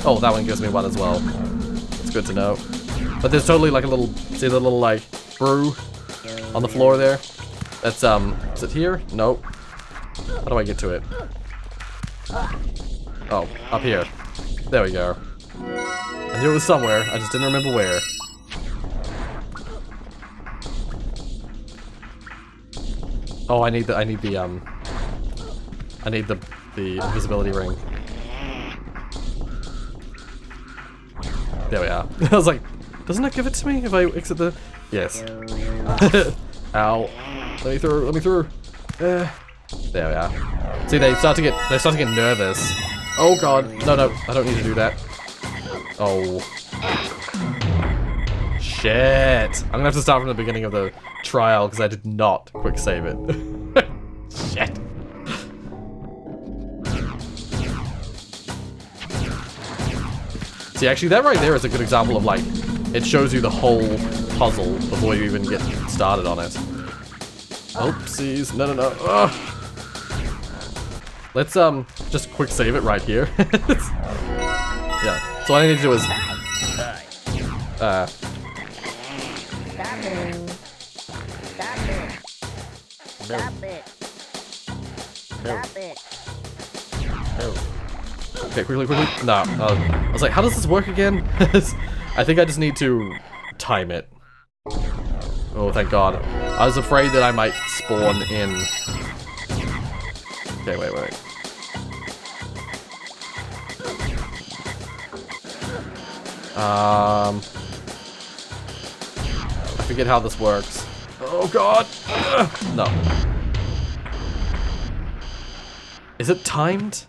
Oh, that one gives me one as well. It's good to know. But there's totally like a little... See the little like brew on the floor there? That's, is it here? Nope. How do I get to it? Oh, up here. There we go. I knew it was somewhere, I just didn't remember where. Oh, I need the invisibility ring. There we are. I was like, doesn't it give it to me if I exit the... Yes. Ow. Let me through, let me through. There we are. See, they start to get nervous. Oh god. No, no, I don't need to do that. Oh. Shit. I'm gonna have to start from the beginning of the trial because I did not quick save it. Shit. See, actually, that right there is a good example of, like, it shows you the whole puzzle before you even get started on it. Oopsies. No, no, no. Ugh. Let's, just quick save it right here. Yeah. So all I need to do is... Stop it. Stop it. Stop it. Stop it. No. Okay, quickly, quickly. No. I was like, how does this work again? I think I just need to time it. Oh, thank God. I was afraid that I might spawn in... Okay, wait, wait, wait. I forget how this works. Oh God! No. Is it timed?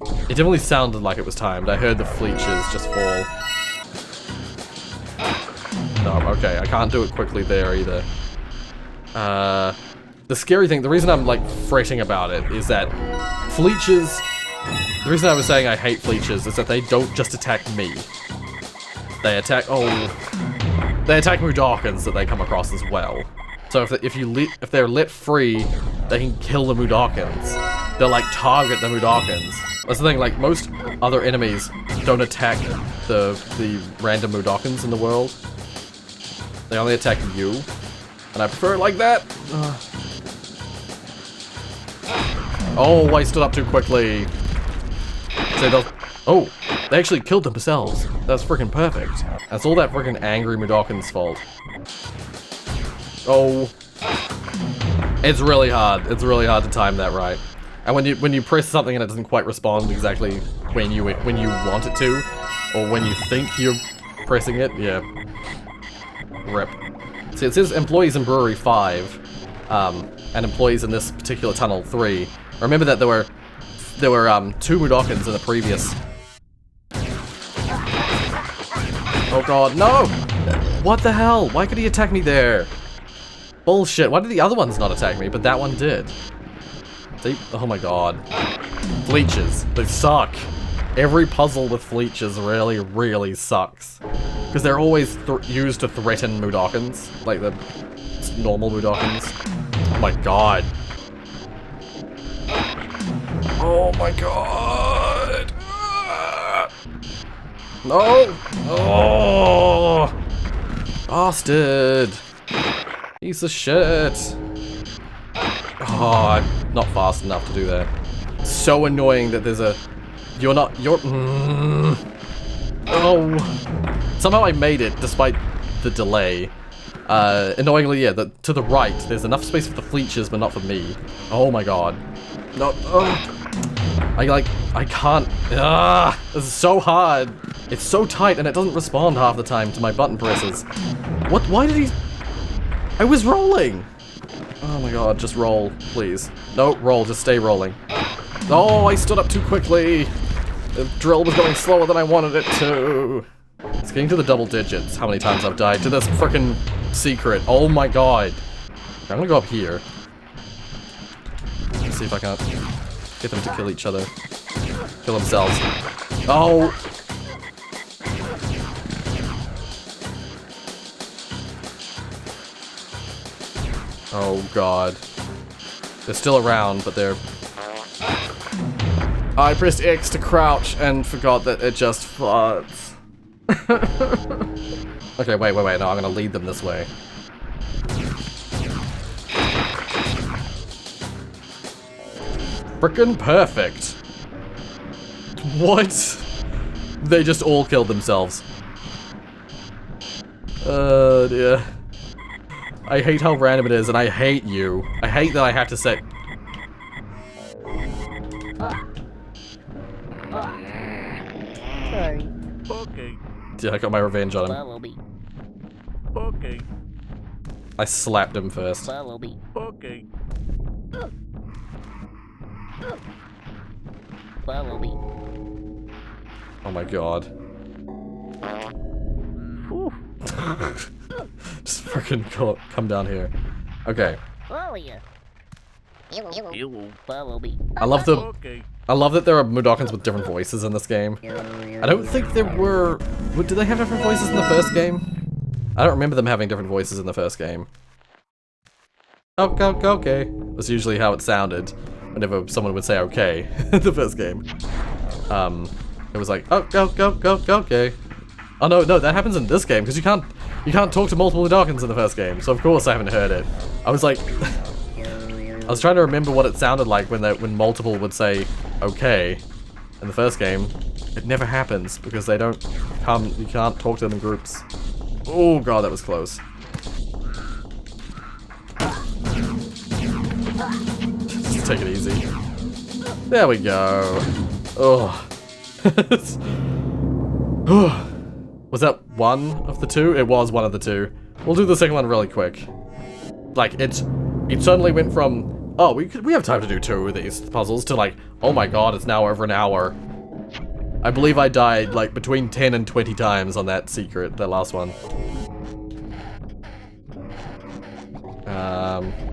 It definitely sounded like it was timed. I heard the fleeches just fall. No, okay, I can't do it quickly there either. The scary thing, the reason I'm like fretting about it is that fleeches... The reason I was saying I hate fleeches is that they don't just attack me. They attack... Oh... They attack Mudokons that they come across as well. So if they're lit free, they can kill the Mudokons. They'll like target the Mudokons. That's the thing, like most other enemies don't attack the random Mudokons in the world. They only attack you. And I prefer it like that. Oh, I stood up too quickly. So oh, they actually killed themselves. That's freaking perfect. That's all that freaking angry Mudokon's fault. Oh. It's really hard. It's really hard to time that right. And when you press something and it doesn't quite respond exactly when you want it to, or when you think you're pressing it, yeah. Rip. See, it says employees in Brewery 5, and employees in this particular tunnel 3. Remember that there were 2 Mudokons in the previous. Oh God, no! What the hell? Why could he attack me there? Bullshit. Why did the other ones not attack me, but that one did? See? Oh my God. Fleeches. They suck. Every puzzle with fleeches really, really sucks. Because they're always used to threaten Mudokons. Like the normal Mudokons. Oh my God. Oh my God. No. Oh. Bastard. Piece of shit. Oh, I'm not fast enough to do that. So annoying that there's a... Oh. Somehow I made it, despite the delay. Annoyingly, yeah, to the right, there's enough space for the fleeches, but not for me. Oh my God. No, I can't... this is so hard. It's so tight, and it doesn't respond half the time to my button presses. What? Why did he... I was rolling! Oh my God, just roll, please. No, roll, just stay rolling. Oh, I stood up too quickly! The drill was going slower than I wanted it to. It's getting to the double digits, how many times I've died to this frickin' secret. Oh my God. I'm gonna go up here. Let's see if I can get them to kill each other. Kill themselves. Oh! Oh God. They're still around, but they're... I pressed X to crouch and forgot that it just farts. Okay, wait, no, I'm gonna lead them this way. Frickin' perfect. What? They just all killed themselves. Oh dear. I hate how random it is, and I hate you. I hate that I have to say... Sorry. Okay. Yeah, I got my revenge on him. Follow me. Okay. I slapped him first. Follow me. Okay. Follow me. Oh my god. Just freaking come down here. Okay. Follow you. You. Follow me. I love Okay. that there are Mudokons with different voices in this game. I don't think there were... Did they have different voices in the first game? I don't remember them having different voices in the first game. Okay. That's usually how it sounded whenever someone would say okay in the first game. It was like, okay. Oh no, that happens in this game, because you can't talk to multiple Mudokons in the first game, so of course I haven't heard it. I was like... I was trying to remember what it sounded like when multiple would say okay in the first game. It never happens because they don't come. You can't talk to them in groups. Oh god, that was close. Just take it easy. There we go. Oh. Was that one of the two? It was one of the two. We'll do the second one really quick. Like it suddenly went from, oh, we have time to do 2 of these puzzles, to like, oh my god, it's now over an hour. I believe I died like between 10 and 20 times on that secret, that last one.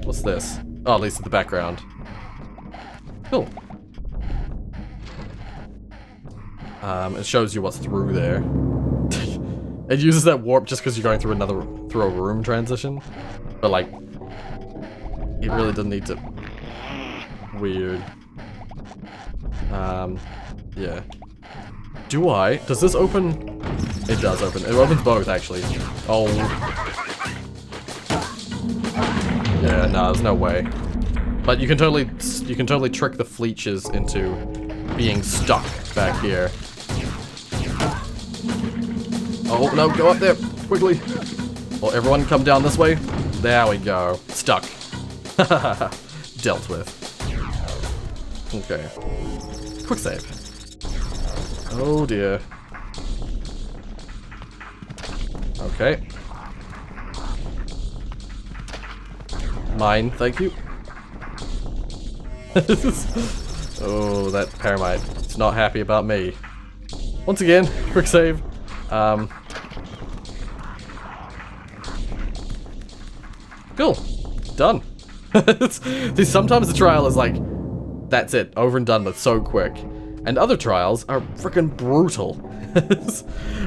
What's this? Oh, at least in the background. Cool. It shows you what's through there. It uses that warp just because you're going through a room transition. But like, it really doesn't need to. Weird. Yeah. Does this open? It does open. It opens both, actually. Oh. Yeah, no, there's no way. But you can totally trick the Fleeches into being stuck back here. Oh, no, go up there, quickly. Well, everyone come down this way. There we go. Stuck. Dealt with. Okay. Quick save. Oh dear. Okay. Mine, thank you. Oh, that Paramite. It's not happy about me. Once again, quick save. Cool. Done. Sometimes the trial is like, that's it, over and done with so quick. And other trials are freaking brutal.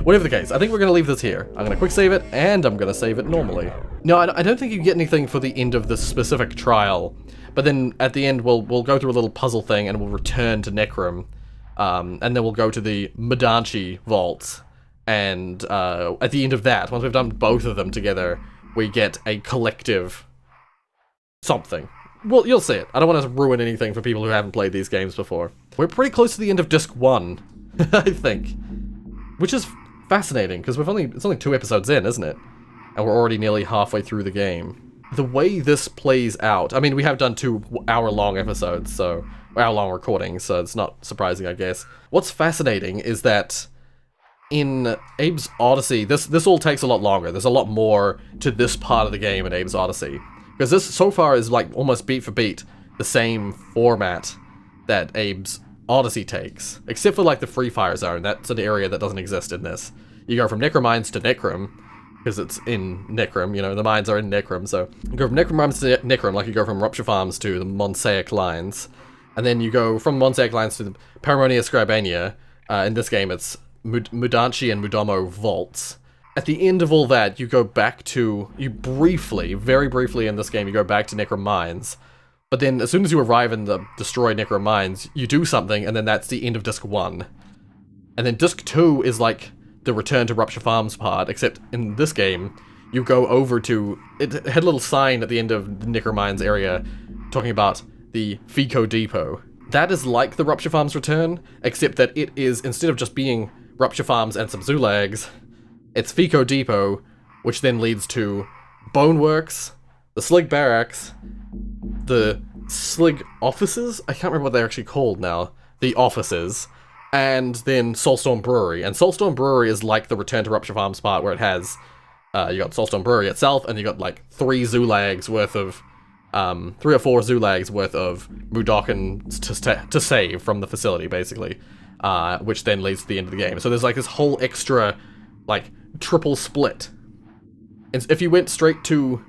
Whatever the case, I think we're going to leave this here. I'm going to quick save it, and I'm going to save it normally. No, I don't think you get anything for the end of this specific trial. But then at the end, we'll go through a little puzzle thing, and we'll return to Necrum. And then we'll go to the Mudanchi vaults. And at the end of that, once we've done both of them together, we get a collective something. Well, you'll see it. I don't want to ruin anything for people who haven't played these games before. We're pretty close to the end of Disc 1, I think. Which is fascinating, because it's only 2 episodes in, isn't it? And we're already nearly halfway through the game. The way this plays out, I mean, we have done 2 hour-long episodes, so hour-long recordings, so it's not surprising, I guess. What's fascinating is that in Abe's Odyssey, this all takes a lot longer. There's a lot more to this part of the game in Abe's Odyssey. Because this, so far, is like almost beat for beat the same format that Abe's Odyssey takes. Except for like the Free Fire Zone, that's an area that doesn't exist in this. You go from Necrum Mines to Necrum, because it's in Necrum, you know, the mines are in Necrum, so you go from Necrum Mines to Necrum, like you go from Rupture Farms to the Monsaic Lines. And then you go from Monsaic Lines to the Paramonia Scribania. In this game, it's Mudanchi and Mudomo vaults. At the end of all that, you go back to, very briefly in this game, you go back to Necrum Mines. But then as soon as you arrive in the destroyed Necrum Mines, you do something, and then that's the end of Disc 1. And then Disc 2 is like the return to Rupture Farms part, except in this game, you go over to, it had a little sign at the end of the Necrum Mines area talking about the Fico Depot. that is like the Rupture Farms return, except that it is, instead of just being Rupture Farms and some Zulags, it's Fico Depot, which then leads to Boneworks, the Slig Barracks, the Slig Offices? I can't remember what they're actually called now. The Offices. And then Soulstorm Brewery. And Soulstorm Brewery is like the Return to Rupture Farms part, where it has, you got Soulstorm Brewery itself, and you got like 3 Zulags worth of, 3 or 4 Zulags worth of Mudokon to save from the facility, basically. Which then leads to the end of the game. So there's like this whole extra, like, triple split. And if you went straight to...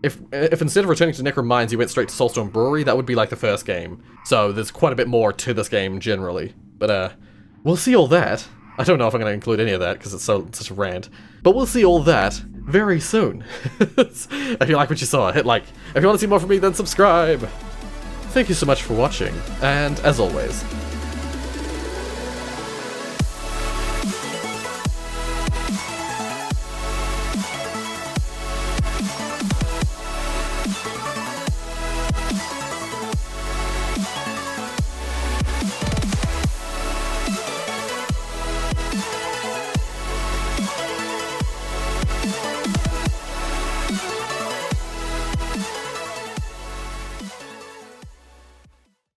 If instead of returning to Necrum Mines, you went straight to Soulstorm Brewery, that would be like the first game. So there's quite a bit more to this game generally. But we'll see all that. I don't know if I'm going to include any of that because it's such a rant. But we'll see all that very soon. If you like what you saw, hit like. If you want to see more from me, then subscribe. Thank you so much for watching, and as always,